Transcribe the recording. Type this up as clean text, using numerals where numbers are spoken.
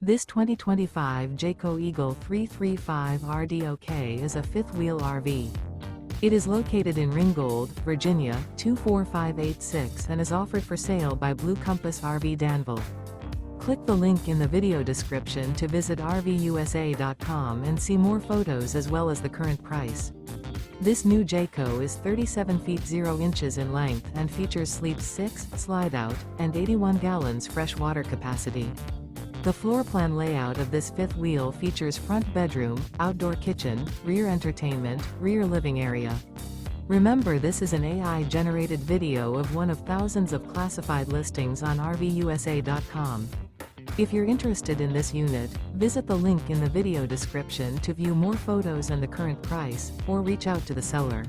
This 2025 Jayco Eagle 335 RDOK is a fifth-wheel RV. It is located in Ringgold, Virginia, 24586 and is offered for sale by Blue Compass RV Danville. Click the link in the video description to visit RVUSA.com and see more photos as well as the current price. This new Jayco is 37 feet 0 inches in length and features sleep 6, slide-out, and 81 gallons fresh water capacity. The floor plan layout of this fifth wheel features front bedroom, outdoor kitchen, rear entertainment, rear living area. Remember, this is an AI-generated video of one of thousands of classified listings on RVUSA.com. If you're interested in this unit, visit the link in the video description to view more photos and the current price, or reach out to the seller.